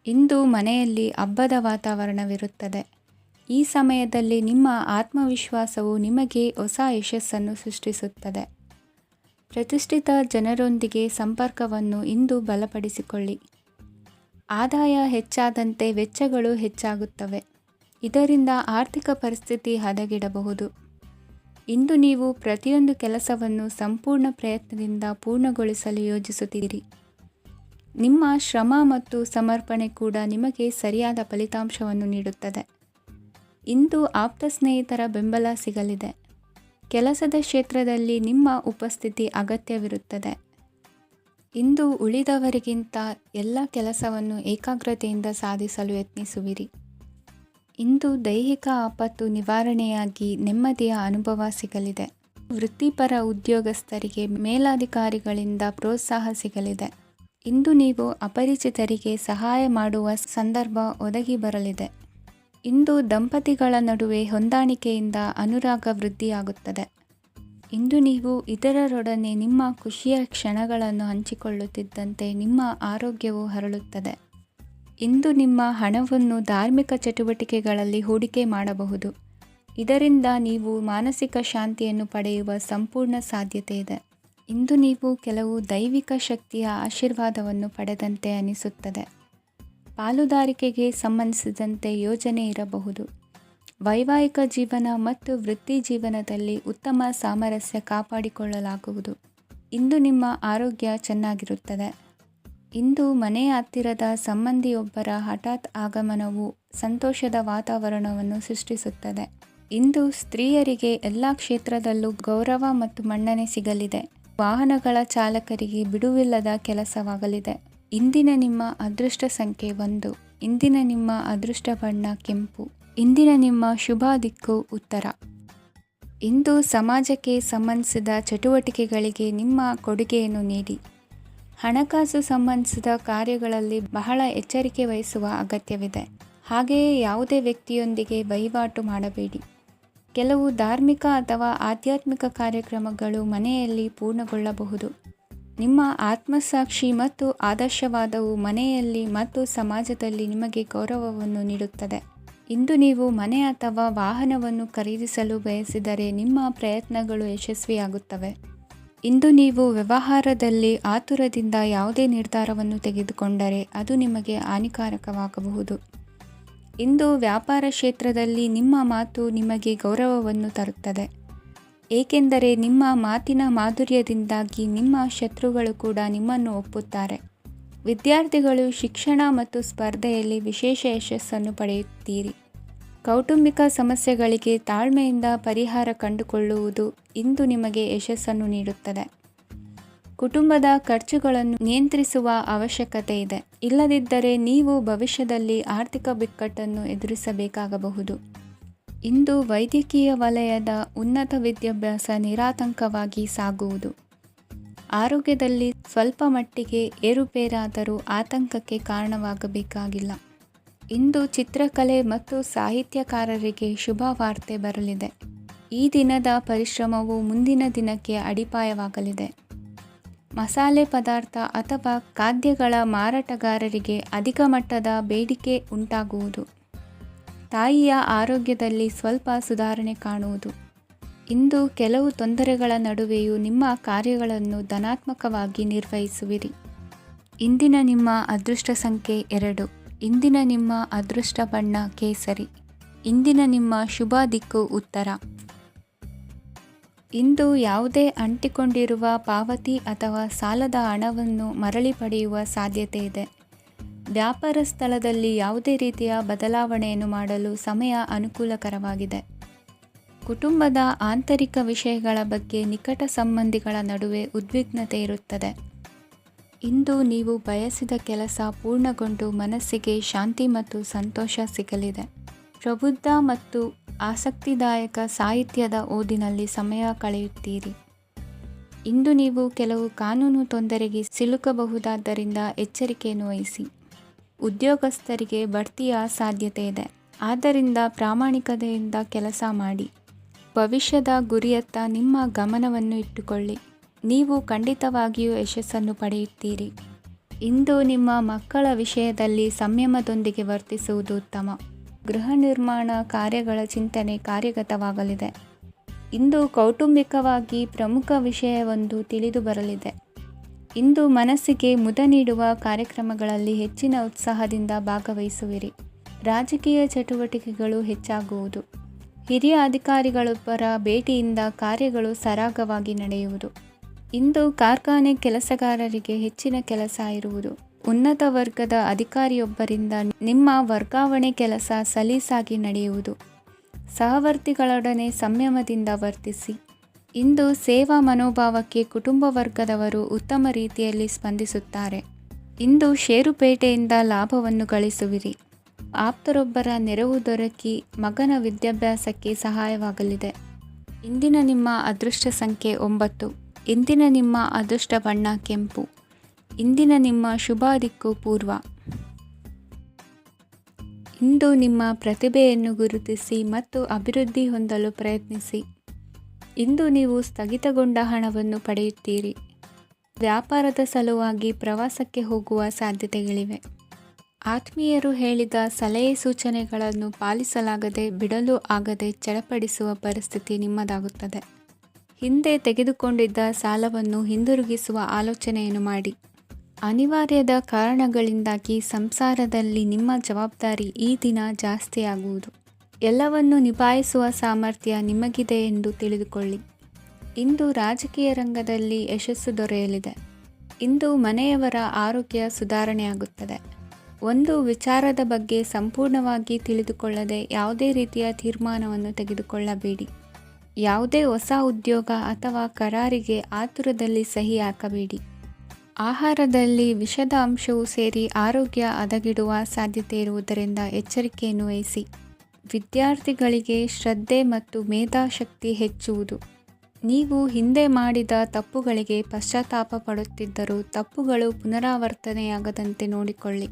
ಇಂದು ಮನೆಯಲ್ಲಿ ಹಬ್ಬದ ವಾತಾವರಣವಿರುತ್ತದೆ. ಈ ಸಮಯದಲ್ಲಿ ನಿಮ್ಮ ಆತ್ಮವಿಶ್ವಾಸವು ನಿಮಗೆ ಹೊಸ ಯಶಸ್ಸನ್ನು ಸೃಷ್ಟಿಸುತ್ತದೆ. ಪ್ರತಿಷ್ಠಿತ ಜನರೊಂದಿಗೆ ಸಂಪರ್ಕವನ್ನು ಇಂದು ಬಲಪಡಿಸಿಕೊಳ್ಳಿ. ಆದಾಯ ಹೆಚ್ಚಾದಂತೆ ವೆಚ್ಚಗಳು ಹೆಚ್ಚಾಗುತ್ತವೆ. ಇದರಿಂದ ಆರ್ಥಿಕ ಪರಿಸ್ಥಿತಿ ಹದಗೆಡಬಹುದು. ಇಂದು ನೀವು ಪ್ರತಿಯೊಂದು ಕೆಲಸವನ್ನು ಸಂಪೂರ್ಣ ಪ್ರಯತ್ನದಿಂದ ಪೂರ್ಣಗೊಳಿಸಲು ಯೋಜಿಸುತ್ತೀರಿ. ನಿಮ್ಮ ಶ್ರಮ ಮತ್ತು ಸಮರ್ಪಣೆ ಕೂಡ ನಿಮಗೆ ಸರಿಯಾದ ಫಲಿತಾಂಶವನ್ನು ನೀಡುತ್ತದೆ. ಇಂದು ಆಪ್ತ ಸ್ನೇಹಿತರ ಬೆಂಬಲ ಸಿಗಲಿದೆ. ಕೆಲಸದ ಕ್ಷೇತ್ರದಲ್ಲಿ ನಿಮ್ಮ ಉಪಸ್ಥಿತಿ ಅಗತ್ಯವಿರುತ್ತದೆ. ಇಂದು ಉಳಿದವರಿಗಿಂತ ಎಲ್ಲ ಕೆಲಸವನ್ನು ಏಕಾಗ್ರತೆಯಿಂದ ಸಾಧಿಸಲು ಯತ್ನಿಸುವಿರಿ. ಇಂದು ದೈಹಿಕ ಆಪತ್ತು ನಿವಾರಣೆಯಾಗಿ ನೆಮ್ಮದಿಯ ಅನುಭವ ಸಿಗಲಿದೆ. ವೃತ್ತಿಪರ ಉದ್ಯೋಗಸ್ಥರಿಗೆ ಮೇಲಾಧಿಕಾರಿಗಳಿಂದ ಪ್ರೋತ್ಸಾಹ ಸಿಗಲಿದೆ. ಇಂದು ನೀವು ಅಪರಿಚಿತರಿಗೆ ಸಹಾಯ ಮಾಡುವ ಸಂದರ್ಭ ಒದಗಿ ಬರಲಿದೆ. ಇಂದು ದಂಪತಿಗಳ ನಡುವೆ ಹೊಂದಾಣಿಕೆಯಿಂದ ಅನುರಾಗ ವೃದ್ಧಿಯಾಗುತ್ತದೆ. ಇಂದು ನೀವು ಇತರರೊಡನೆ ನಿಮ್ಮ ಖುಷಿಯ ಕ್ಷಣಗಳನ್ನು ಹಂಚಿಕೊಳ್ಳುತ್ತಿದ್ದಂತೆ ನಿಮ್ಮ ಆರೋಗ್ಯವು ಹರಳುತ್ತದೆ. ಇಂದು ನಿಮ್ಮ ಹಣವನ್ನು ಧಾರ್ಮಿಕ ಚಟುವಟಿಕೆಗಳಲ್ಲಿ ಹೂಡಿಕೆ ಮಾಡಬಹುದು. ಇದರಿಂದ ನೀವು ಮಾನಸಿಕ ಶಾಂತಿಯನ್ನು ಪಡೆಯುವ ಸಂಪೂರ್ಣ ಸಾಧ್ಯತೆ ಇದೆ. ಇಂದು ನೀವು ಕೆಲವು ದೈವಿಕ ಶಕ್ತಿಯ ಆಶೀರ್ವಾದವನ್ನು ಪಡೆದಂತೆ ಅನಿಸುತ್ತದೆ. ಪಾಲುದಾರಿಕೆಗೆ ಸಂಬಂಧಿಸಿದಂತೆ ಯೋಜನೆ ಇರಬಹುದು. ವೈವಾಹಿಕ ಜೀವನ ಮತ್ತು ವೃತ್ತಿ ಜೀವನದಲ್ಲಿ ಉತ್ತಮ ಸಾಮರಸ್ಯ ಕಾಪಾಡಿಕೊಳ್ಳಲಾಗುವುದು. ಇಂದು ನಿಮ್ಮ ಆರೋಗ್ಯ ಚೆನ್ನಾಗಿರುತ್ತದೆ. ಇಂದು ಮನೆಯ ಹತ್ತಿರದ ಸಂಬಂಧಿಯೊಬ್ಬರ ಹಠಾತ್ ಆಗಮನವು ಸಂತೋಷದ ವಾತಾವರಣವನ್ನು ಸೃಷ್ಟಿಸುತ್ತದೆ. ಇಂದು ಸ್ತ್ರೀಯರಿಗೆ ಎಲ್ಲ ಕ್ಷೇತ್ರದಲ್ಲೂ ಗೌರವ ಮತ್ತು ಮನ್ನಣೆ ಸಿಗಲಿದೆ. ವಾಹನಗಳ ಚಾಲಕರಿಗೆ ಬಿಡುವಿಲ್ಲದ ಕೆಲಸವಾಗಲಿದೆ. ಇಂದಿನ ನಿಮ್ಮ ಅದೃಷ್ಟ ಸಂಖ್ಯೆ 1. ಇಂದಿನ ನಿಮ್ಮ ಅದೃಷ್ಟ ಬಣ್ಣ ಕೆಂಪು. ಇಂದಿನ ನಿಮ್ಮ ಶುಭ ದಿಕ್ಕು ಉತ್ತರ. ಇಂದು ಸಮಾಜಕ್ಕೆ ಸಂಬಂಧಿಸಿದ ಚಟುವಟಿಕೆಗಳಿಗೆ ನಿಮ್ಮ ಕೊಡುಗೆಯನ್ನು ನೀಡಿ. ಹಣಕಾಸು ಸಂಬಂಧಿಸಿದ ಕಾರ್ಯಗಳಲ್ಲಿ ಬಹಳ ಎಚ್ಚರಿಕೆ ವಹಿಸುವ ಅಗತ್ಯವಿದೆ. ಹಾಗೆಯೇ ಯಾವುದೇ ವ್ಯಕ್ತಿಯೊಂದಿಗೆ ವಹಿವಾಟು ಮಾಡಬೇಡಿ. ಕೆಲವು ಧಾರ್ಮಿಕ ಅಥವಾ ಆಧ್ಯಾತ್ಮಿಕ ಕಾರ್ಯಕ್ರಮಗಳು ಮನೆಯಲ್ಲಿ ಪೂರ್ಣಗೊಳ್ಳಬಹುದು. ನಿಮ್ಮ ಆತ್ಮಸಾಕ್ಷಿ ಮತ್ತು ಆದರ್ಶವಾದವು ಮನೆಯಲ್ಲಿ ಮತ್ತು ಸಮಾಜದಲ್ಲಿ ನಿಮಗೆ ಗೌರವವನ್ನು ನೀಡುತ್ತದೆ. ಇಂದು ನೀವು ಮನೆ ಅಥವಾ ವಾಹನವನ್ನು ಖರೀದಿಸಲು ಬಯಸಿದರೆ ನಿಮ್ಮ ಪ್ರಯತ್ನಗಳು ಯಶಸ್ವಿಯಾಗುತ್ತವೆ. ಇಂದು ನೀವು ವ್ಯವಹಾರದಲ್ಲಿ ಆತುರದಿಂದ ಯಾವುದೇ ನಿರ್ಧಾರವನ್ನು ತೆಗೆದುಕೊಂಡರೆ ಅದು ನಿಮಗೆ ಹಾನಿಕಾರಕವಾಗಬಹುದು. ಇಂದು ವ್ಯಾಪಾರ ಕ್ಷೇತ್ರದಲ್ಲಿ ನಿಮ್ಮ ಮಾತು ನಿಮಗೆ ಗೌರವವನ್ನು ತರುತ್ತದೆ. ಏಕೆಂದರೆ ನಿಮ್ಮ ಮಾತಿನ ಮಾಧುರ್ಯದಿಂದಾಗಿ ನಿಮ್ಮ ಶತ್ರುಗಳು ಕೂಡ ನಿಮ್ಮನ್ನು ಒಪ್ಪುತ್ತಾರೆ. ವಿದ್ಯಾರ್ಥಿಗಳು ಶಿಕ್ಷಣ ಮತ್ತು ಸ್ಪರ್ಧೆಯಲ್ಲಿ ವಿಶೇಷ ಯಶಸ್ಸನ್ನು ಪಡೆಯುತ್ತೀರಿ. ಕೌಟುಂಬಿಕ ಸಮಸ್ಯೆಗಳಿಗೆ ತಾಳ್ಮೆಯಿಂದ ಪರಿಹಾರ ಕಂಡುಕೊಳ್ಳುವುದು ಇಂದು ನಿಮಗೆ ಯಶಸ್ಸನ್ನು ನೀಡುತ್ತದೆ. ಕುಟುಂಬದ ಖರ್ಚುಗಳನ್ನು ನಿಯಂತ್ರಿಸುವ ಅವಶ್ಯಕತೆ ಇದೆ. ಇಲ್ಲದಿದ್ದರೆ ನೀವು ಭವಿಷ್ಯದಲ್ಲಿ ಆರ್ಥಿಕ ಬಿಕ್ಕಟ್ಟನ್ನು ಎದುರಿಸಬೇಕಾಗಬಹುದು. ಇಂದು ವೈದ್ಯಕೀಯ ವಲಯದ ಉನ್ನತ ವಿದ್ಯಾಭ್ಯಾಸ ನಿರಾತಂಕವಾಗಿ ಸಾಗುವುದು. ಆರೋಗ್ಯದಲ್ಲಿ ಸ್ವಲ್ಪ ಮಟ್ಟಿಗೆ ಏರುಪೇರಾದರೂ ಆತಂಕಕ್ಕೆ ಕಾರಣವಾಗಬೇಕಾಗಿಲ್ಲ. ಇಂದು ಚಿತ್ರಕಲೆ ಮತ್ತು ಸಾಹಿತ್ಯಕಾರರಿಗೆ ಶುಭ ವಾರ್ತೆ ಬರಲಿದೆ. ಈ ದಿನದ ಪರಿಶ್ರಮವು ಮುಂದಿನ ದಿನಕ್ಕೆ ಅಡಿಪಾಯವಾಗಲಿದೆ. ಮಸಾಲೆ ಪದಾರ್ಥ ಅಥವಾ ಖಾದ್ಯಗಳ ಮಾರಾಟಗಾರರಿಗೆ ಅಧಿಕ ಮಟ್ಟದ ಬೇಡಿಕೆ ಉಂಟಾಗುವುದು. ತಾಯಿಯ ಆರೋಗ್ಯದಲ್ಲಿ ಸ್ವಲ್ಪ ಸುಧಾರಣೆ ಕಾಣುವುದು. ಇಂದು ಕೆಲವು ತೊಂದರೆಗಳ ನಡುವೆಯೂ ನಿಮ್ಮ ಕಾರ್ಯಗಳನ್ನು ಧನಾತ್ಮಕವಾಗಿ ನಿರ್ವಹಿಸುವಿರಿ. ಇಂದಿನ ನಿಮ್ಮ ಅದೃಷ್ಟ ಸಂಖ್ಯೆ 2. ಇಂದಿನ ನಿಮ್ಮ ಅದೃಷ್ಟ ಬಣ್ಣ ಕೇಸರಿ. ಇಂದಿನ ನಿಮ್ಮ ಶುಭ ದಿಕ್ಕು ಉತ್ತರ. ಇಂದು ಯಾವುದೇ ಅಂಟಿಕೊಂಡಿರುವ ಪಾವತಿ ಅಥವಾ ಸಾಲದ ಹಣವನ್ನು ಮರಳಿ ಪಡೆಯುವ ಸಾಧ್ಯತೆ ಇದೆ. ವ್ಯಾಪಾರ ಸ್ಥಳದಲ್ಲಿ ಯಾವುದೇ ರೀತಿಯ ಬದಲಾವಣೆಯನ್ನು ಮಾಡಲು ಸಮಯ ಅನುಕೂಲಕರವಾಗಿದೆ. ಕುಟುಂಬದ ಆಂತರಿಕ ವಿಷಯಗಳ ಬಗ್ಗೆ ನಿಕಟ ಸಂಬಂಧಿಗಳ ನಡುವೆ ಉದ್ವಿಗ್ನತೆ ಇರುತ್ತದೆ. ಇಂದು ನೀವು ಬಯಸಿದ ಕೆಲಸ ಪೂರ್ಣಗೊಂಡು ಮನಸ್ಸಿಗೆ ಶಾಂತಿ ಮತ್ತು ಸಂತೋಷ ಸಿಗಲಿದೆ. ಪ್ರಬುದ್ಧ ಮತ್ತು ಆಸಕ್ತಿದಾಯಕ ಸಾಹಿತ್ಯದ ಓದಿನಲ್ಲಿ ಸಮಯ ಕಳೆಯುತ್ತೀರಿ. ಇಂದು ನೀವು ಕೆಲವು ಕಾನೂನು ತೊಂದರೆಗೆ ಸಿಲುಕಬಹುದಾದ್ದರಿಂದ ಎಚ್ಚರಿಕೆಯನ್ನು ವಹಿಸಿ. ಉದ್ಯೋಗಸ್ಥರಿಗೆ ಬಡ್ತಿಯ ಸಾಧ್ಯತೆ ಇದೆ. ಆದ್ದರಿಂದ ಪ್ರಾಮಾಣಿಕತೆಯಿಂದ ಕೆಲಸ ಮಾಡಿ. ಭವಿಷ್ಯದ ಗುರಿಯತ್ತ ನಿಮ್ಮ ಗಮನವನ್ನು ಇಟ್ಟುಕೊಳ್ಳಿ. ನೀವು ಖಂಡಿತವಾಗಿಯೂ ಯಶಸ್ಸನ್ನು ಪಡೆಯುತ್ತೀರಿ. ಇಂದು ನಿಮ್ಮ ಮಕ್ಕಳ ವಿಷಯದಲ್ಲಿ ಸಂಯಮದೊಂದಿಗೆ ವರ್ತಿಸುವುದು ಉತ್ತಮ. ಗೃಹ ನಿರ್ಮಾಣ ಕಾರ್ಯಗಳ ಚಿಂತನೆ ಕಾರ್ಯಗತವಾಗಲಿದೆ. ಇಂದು ಕೌಟುಂಬಿಕವಾಗಿ ಪ್ರಮುಖ ವಿಷಯವೊಂದು ತಿಳಿದು ಬರಲಿದೆ. ಇಂದು ಮನಸ್ಸಿಗೆ ಮುದ ನೀಡುವ ಕಾರ್ಯಕ್ರಮಗಳಲ್ಲಿ ಹೆಚ್ಚಿನ ಉತ್ಸಾಹದಿಂದ ಭಾಗವಹಿಸುವಿರಿ. ರಾಜಕೀಯ ಚಟುವಟಿಕೆಗಳು ಹೆಚ್ಚಾಗುವುದು. ಹಿರಿಯ ಅಧಿಕಾರಿಗಳೊಬ್ಬರ ಭೇಟಿಯಿಂದ ಕಾರ್ಯಗಳು ಸರಾಗವಾಗಿ ನಡೆಯುವುದು. ಇಂದು ಕಾರ್ಖಾನೆ ಕೆಲಸಗಾರರಿಗೆ ಹೆಚ್ಚಿನ ಕೆಲಸ ಇರುವುದು. ಉನ್ನತ ವರ್ಗದ ಅಧಿಕಾರಿಯೊಬ್ಬರಿಂದ ನಿಮ್ಮ ವರ್ಗಾವಣೆ ಕೆಲಸ ಸಲೀಸಾಗಿ ನಡೆಯುವುದು. ಸಹವರ್ತಿಗಳೊಡನೆ ಸಂಯಮದಿಂದ ವರ್ತಿಸಿ. ಇಂದು ಸೇವಾ ಮನೋಭಾವಕ್ಕೆ ಕುಟುಂಬ ವರ್ಗದವರು ಉತ್ತಮ ರೀತಿಯಲ್ಲಿ ಸ್ಪಂದಿಸುತ್ತಾರೆ. ಇಂದು ಷೇರುಪೇಟೆಯಿಂದ ಲಾಭವನ್ನು ಗಳಿಸುವಿರಿ. ಆಪ್ತರೊಬ್ಬರ ನೆರವು ದೊರಕಿ ಮಗನ ವಿದ್ಯಾಭ್ಯಾಸಕ್ಕೆ ಸಹಾಯವಾಗಲಿದೆ. ಇಂದಿನ ನಿಮ್ಮ ಅದೃಷ್ಟ ಸಂಖ್ಯೆ 9. ಇಂದಿನ ನಿಮ್ಮ ಅದೃಷ್ಟ ಬಣ್ಣ ಕೆಂಪು. ಇಂದಿನ ನಿಮ್ಮ ಶುಭ ದಿಕ್ಕು ಪೂರ್ವ. ಇಂದು ನಿಮ್ಮ ಪ್ರತಿಭೆಯನ್ನು ಗುರುತಿಸಿ ಮತ್ತು ಅಭಿವೃದ್ಧಿ ಹೊಂದಲು ಪ್ರಯತ್ನಿಸಿ. ಇಂದು ನೀವು ಸ್ಥಗಿತಗೊಂಡ ಹಣವನ್ನು ಪಡೆಯುತ್ತೀರಿ. ವ್ಯಾಪಾರದ ಸಲುವಾಗಿ ಪ್ರವಾಸಕ್ಕೆ ಹೋಗುವ ಸಾಧ್ಯತೆಗಳಿವೆ. ಆತ್ಮೀಯರು ಹೇಳಿದ ಸಲಹೆ ಸೂಚನೆಗಳನ್ನು ಪಾಲಿಸಲಾಗದೆ ಬಿಡಲು ಆಗದೆ ಚಡಪಡಿಸುವ ಪರಿಸ್ಥಿತಿ ನಿಮ್ಮದಾಗುತ್ತದೆ. ಹಿಂದೆ ತೆಗೆದುಕೊಂಡಿದ್ದ ಸಾಲವನ್ನು ಹಿಂದಿರುಗಿಸುವ ಆಲೋಚನೆಯನ್ನು ಮಾಡಿ. ಅನಿವಾರ್ಯದ ಕಾರಣಗಳಿಂದಾಗಿ ಸಂಸಾರದಲ್ಲಿ ನಿಮ್ಮ ಜವಾಬ್ದಾರಿ ಈ ದಿನ ಜಾಸ್ತಿಯಾಗುವುದು. ಎಲ್ಲವನ್ನು ನಿಭಾಯಿಸುವ ಸಾಮರ್ಥ್ಯ ನಿಮಗಿದೆ ಎಂದು ತಿಳಿದುಕೊಳ್ಳಿ. ಇಂದು ರಾಜಕೀಯ ರಂಗದಲ್ಲಿ ಯಶಸ್ಸು ದೊರೆಯಲಿದೆ. ಇಂದು ಮನೆಯವರ ಆರೋಗ್ಯ ಸುಧಾರಣೆಯಾಗುತ್ತದೆ. ಒಂದು ವಿಚಾರದ ಬಗ್ಗೆ ಸಂಪೂರ್ಣವಾಗಿ ತಿಳಿದುಕೊಳ್ಳದೆ ಯಾವುದೇ ರೀತಿಯ ತೀರ್ಮಾನವನ್ನು ತೆಗೆದುಕೊಳ್ಳಬೇಡಿ. ಯಾವುದೇ ಹೊಸ ಉದ್ಯೋಗ ಅಥವಾ ಕರಾರಿಗೆ ಆತುರದಲ್ಲಿ ಸಹಿ ಹಾಕಬೇಡಿ. ಆಹಾರದಲ್ಲಿ ವಿಷದ ಅಂಶವು ಸೇರಿ ಆರೋಗ್ಯ ಹದಗೆಡುವ ಸಾಧ್ಯತೆ ಇರುವುದರಿಂದ ಎಚ್ಚರಿಕೆಯನ್ನು ವಹಿಸಿ. ವಿದ್ಯಾರ್ಥಿಗಳಿಗೆ ಶ್ರದ್ಧೆ ಮತ್ತು ಮೇಧಾಶಕ್ತಿ ಹೆಚ್ಚುವುದು. ನೀವು ಹಿಂದೆ ಮಾಡಿದ ತಪ್ಪುಗಳಿಗೆ ಪಶ್ಚಾತ್ತಾಪ ಪಡುತ್ತಿದ್ದರೂ ತಪ್ಪುಗಳು ಪುನರಾವರ್ತನೆಯಾಗದಂತೆ ನೋಡಿಕೊಳ್ಳಿ.